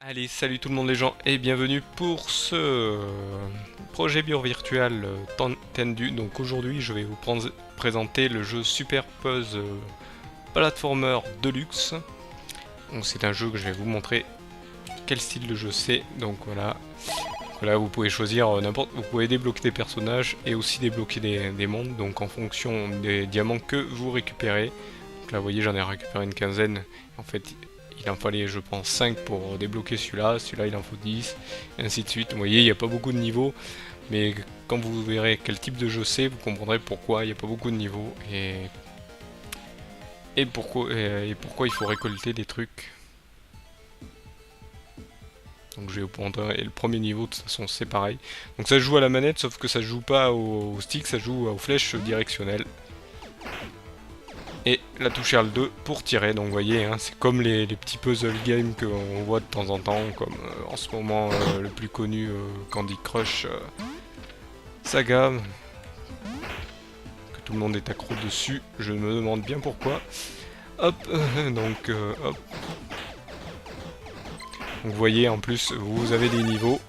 Allez, salut tout le monde les gens et bienvenue pour ce projet virtuel tendu. Donc aujourd'hui je vais vous présenter le jeu Super Puzzle Platformer Deluxe. Donc c'est un jeu que je vais vous montrer quel style de jeu c'est. Donc voilà, vous pouvez choisir vous pouvez débloquer des personnages et aussi débloquer des mondes. Donc en fonction des diamants que vous récupérez. Donc là vous voyez j'en ai récupéré une quinzaine. En fait il en fallait je pense 5 pour débloquer celui-là, celui-là il en faut 10, et ainsi de suite. Vous voyez, il n'y a pas beaucoup de niveaux, mais quand vous verrez quel type de jeu c'est, vous comprendrez pourquoi il n'y a pas beaucoup de niveaux et pourquoi il faut récolter des trucs. Donc je vais vous montrer le premier niveau, de toute façon c'est pareil. Donc ça se joue à la manette, sauf que ça se joue pas au stick, ça joue aux flèches directionnelles. Et la touche R2 pour tirer, donc vous voyez, hein, c'est comme les petits puzzle games qu'on voit de temps en temps, comme en ce moment le plus connu Candy Crush Saga, que tout le monde est accro dessus, je me demande bien pourquoi. Hop, donc hop. Donc vous voyez, en plus, vous avez des niveaux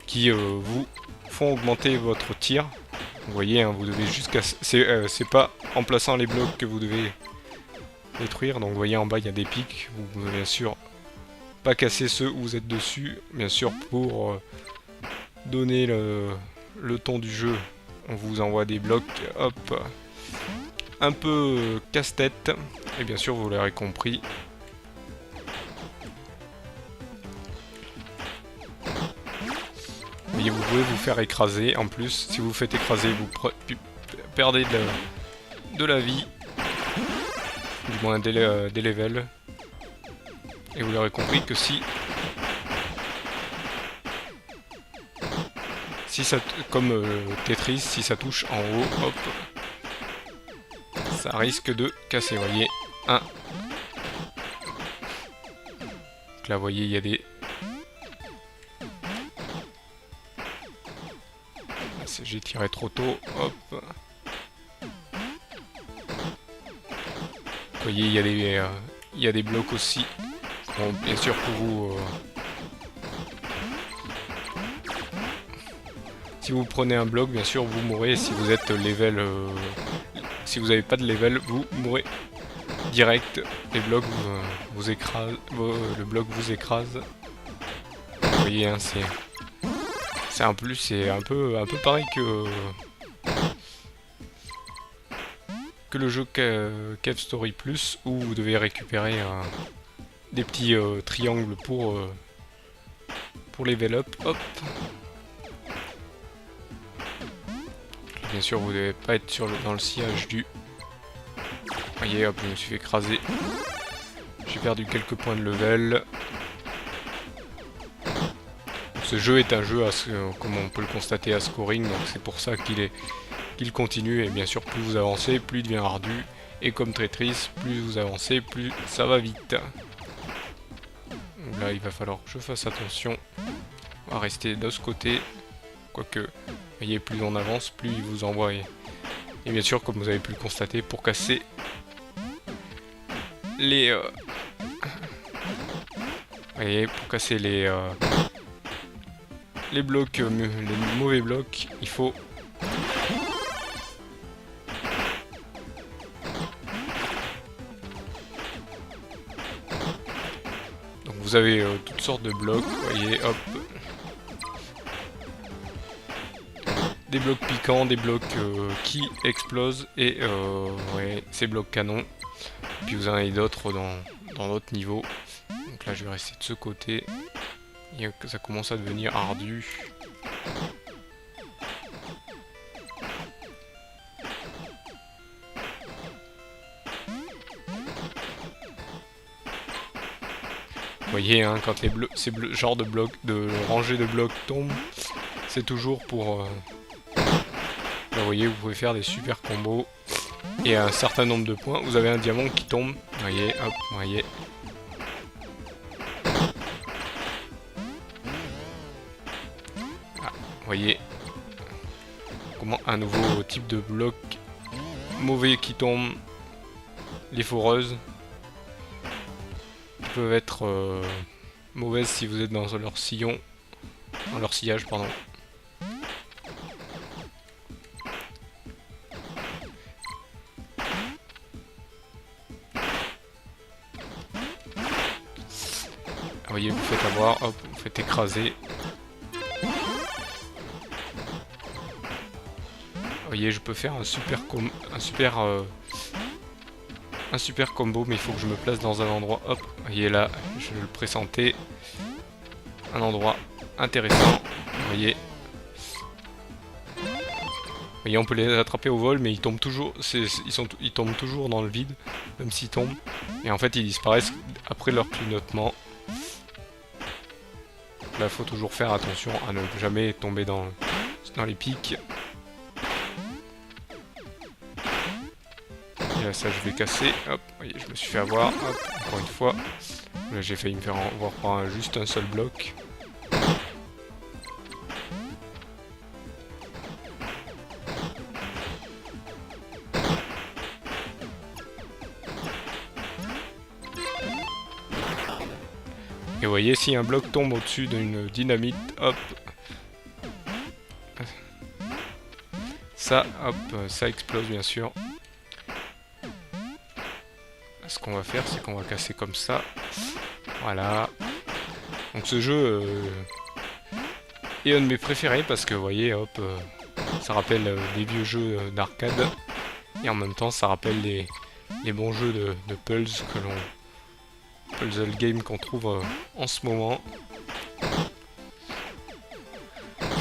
qui vous font augmenter votre tir. Vous voyez, hein, vous devez jusqu'à... c'est pas en plaçant les blocs que vous devez détruire. Donc vous voyez en bas, il y a des pics. Vous pouvez bien sûr pas casser ceux où vous êtes dessus. Bien sûr, pour donner le ton du jeu, on vous envoie des blocs, hop, un peu casse-tête. Et bien sûr, vous l'aurez compris. Et vous pouvez vous faire écraser. En plus, si vous vous faites écraser, vous perdez de la vie. Du moins des levels. Et vous l'aurez compris que si ça, comme Tetris, si ça touche en haut, hop, ça risque de casser. Vous voyez, 1. Donc là, vous voyez, il y a des... J'ai tiré trop tôt, hop. Vous voyez, il y a des blocs aussi. Bon, bien sûr, pour vous... si vous prenez un bloc, bien sûr, vous mourrez. Si vous êtes level... si vous n'avez pas de level, vous mourrez direct. Les blocs vous écrasent... le bloc vous écrase. Vous voyez, hein, c'est... en plus, c'est un peu pareil que le jeu Cave Story Plus, où vous devez récupérer des petits triangles pour level up. Hop. Bien sûr, vous devez pas être dans le sillage du... Voyez, hop, je me suis fait écraser. J'ai perdu quelques points de level. Ce jeu est un jeu, comme on peut le constater, à scoring, donc c'est pour ça qu'il continue. Et bien sûr, plus vous avancez, plus il devient ardu. Et comme Tetris, plus vous avancez, plus ça va vite. Donc là, il va falloir que je fasse attention. On va rester de ce côté. Quoique, vous voyez, plus on avance, plus il vous envoie. Et bien sûr, comme vous avez pu le constater, pour casser les... vous voyez, pour casser les blocs, les mauvais blocs, il faut... Donc vous avez toutes sortes de blocs, vous voyez, hop. Des blocs piquants, des blocs qui explosent, et ouais, ces blocs canons. Puis vous en avez d'autres dans d'autres niveaux. Donc là je vais rester de ce côté. Et ça commence à devenir ardu. Vous voyez, hein, quand ces genres de blocs, de rangées de blocs tombent, c'est toujours pour... Là, vous voyez, vous pouvez faire des super combos. Et à un certain nombre de points, vous avez un diamant qui tombe. Vous voyez, hop, vous voyez. Ah, vous voyez comment un nouveau type de bloc mauvais qui tombe. Les foreuses. Qui peuvent être mauvaise si vous êtes dans leur sillon, dans leur sillage, pardon. Vous voyez, vous faites avoir, hop, vous faites écraser. Vous voyez, je peux faire un super combo, mais il faut que je me place dans un endroit. Hop, vous voyez là, je le pressentais. Un endroit intéressant. Vous voyez. Vous voyez, on peut les attraper au vol, mais ils tombent toujours. Ils tombent toujours dans le vide, même s'ils tombent. Et en fait, ils disparaissent après leur clignotement. Là, il faut toujours faire attention à ne jamais tomber dans les pics. Et là, ça, je vais casser. Hop, voyez, je me suis fait avoir. Hop, encore une fois. Là, j'ai failli me faire avoir par juste un seul bloc. Et vous voyez, si un bloc tombe au-dessus d'une dynamite, hop, ça, hop, ça explose bien sûr. Ce qu'on va faire, c'est qu'on va casser comme ça. Voilà. Donc ce jeu est un de mes préférés parce que vous voyez, hop, ça rappelle des vieux jeux d'arcade. Et en même temps, ça rappelle les bons jeux de Pulse que l'on... Puzzle game qu'on trouve en ce moment.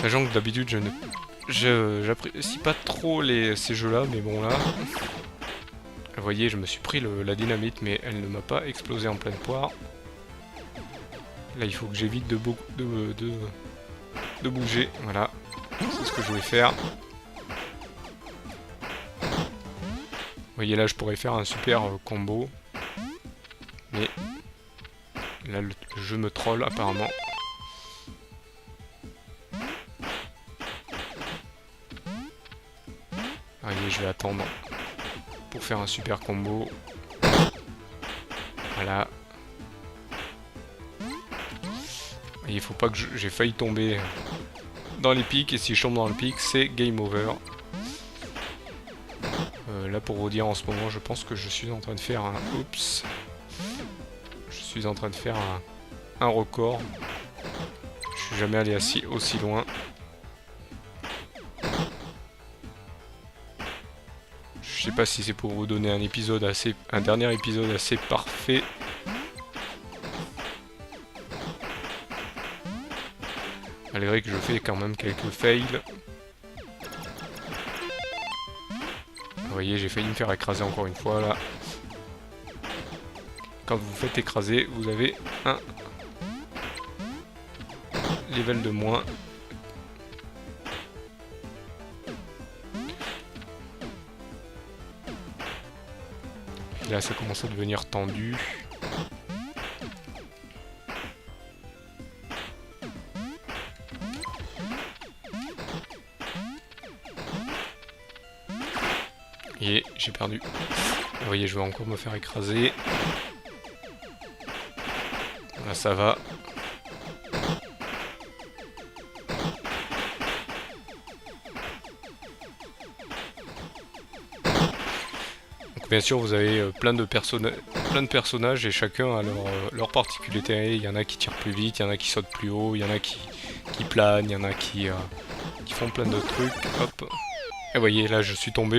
Sachant que d'habitude j'apprécie pas trop ces jeux là, mais bon là. Vous voyez, je me suis pris la dynamite, mais elle ne m'a pas explosé en pleine poire. Là il faut que j'évite de bouger, voilà. C'est ce que je voulais faire. Vous voyez là je pourrais faire un super combo. Mais là, le jeu me troll apparemment. Allez, je vais attendre pour faire un super combo. Voilà. Et il faut pas que j'ai failli tomber dans les pics. Et si je tombe dans le pic, c'est game over. Là, pour vous dire, en ce moment, je pense que je suis en train de faire un... Oups. Je suis en train de faire un record. Je suis jamais allé aussi loin. Je sais pas si c'est pour vous donner un dernier épisode assez parfait. Malgré que je fais quand même quelques fails. Vous voyez, j'ai failli me faire écraser encore une fois là. Quand vous vous faites écraser, vous avez un level de moins. Et là, ça commence à devenir tendu. Et j'ai perdu. Vous voyez, je vais encore me faire écraser. Là, ça va. Donc, bien sûr, vous avez plein de personnages et chacun a leur particularité. Il y en a qui tirent plus vite, il y en a qui sautent plus haut, il y en a qui planent, il y en a qui font plein de trucs. Hop. Et vous voyez, là, je suis tombé,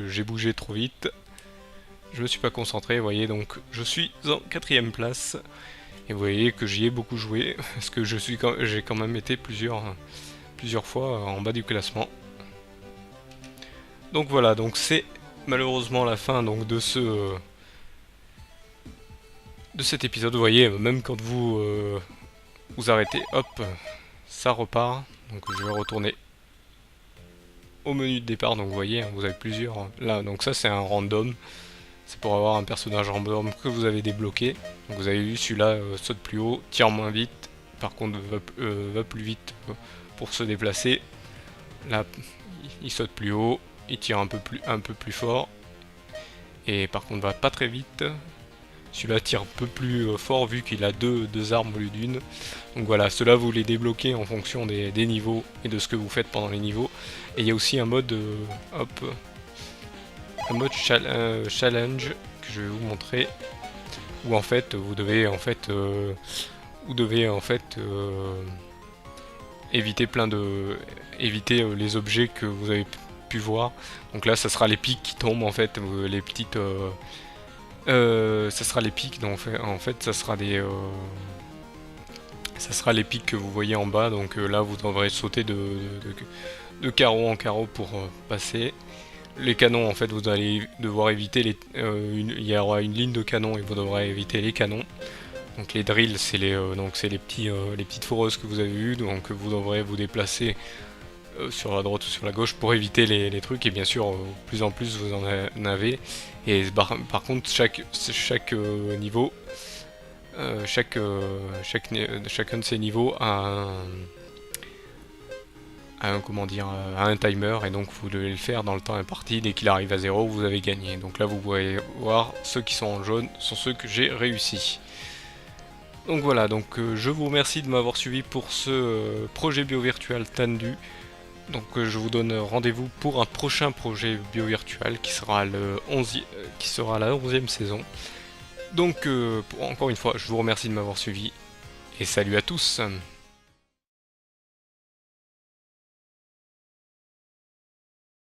j'ai bougé trop vite. Je me suis pas concentré, vous voyez, donc je suis en 4ème place. Et vous voyez que j'y ai beaucoup joué, parce que j'ai quand même été plusieurs fois en bas du classement. Donc voilà, donc c'est malheureusement la fin donc de cet épisode. Vous voyez, même quand vous arrêtez, hop, ça repart. Donc je vais retourner au menu de départ. Donc vous voyez, vous avez plusieurs là. Donc ça c'est un random. C'est pour avoir un personnage random que vous avez débloqué. Donc vous avez vu, celui-là saute plus haut, tire moins vite, par contre va plus vite pour se déplacer. Là, il saute plus haut, il tire un peu plus fort. Et par contre va pas très vite. Celui-là tire un peu plus fort vu qu'il a deux armes au lieu d'une. Donc voilà, ceux-là vous les débloquez en fonction des niveaux et de ce que vous faites pendant les niveaux. Et il y a aussi un mode, challenge que je vais vous montrer, où en fait vous devez éviter les objets que vous avez pu voir. Donc là, ça sera les pics qui tombent en fait, les petites ça sera les pics, donc en fait ça sera les pics que vous voyez en bas, donc là vous devrez sauter de carreau en carreau pour passer. Les canons, en fait, vous allez devoir éviter il y aura une ligne de canon et vous devrez éviter les canons. Donc les drills, c'est les petites foreuses que vous avez vues, donc vous devrez vous déplacer sur la droite ou sur la gauche pour éviter les trucs, et bien sûr plus en plus vous en avez. Et par contre chaque niveau, chacun de ces niveaux a un timer, et donc vous devez le faire dans le temps imparti. Dès qu'il arrive à 0, vous avez gagné. Donc là vous pouvez voir, ceux qui sont en jaune sont ceux que j'ai réussi. Donc voilà, je vous remercie de m'avoir suivi pour ce projet bio-virtual Tendu. Donc je vous donne rendez-vous pour un prochain projet bio-virtual qui sera qui sera la 11e saison. Donc encore une fois, je vous remercie de m'avoir suivi et salut à tous.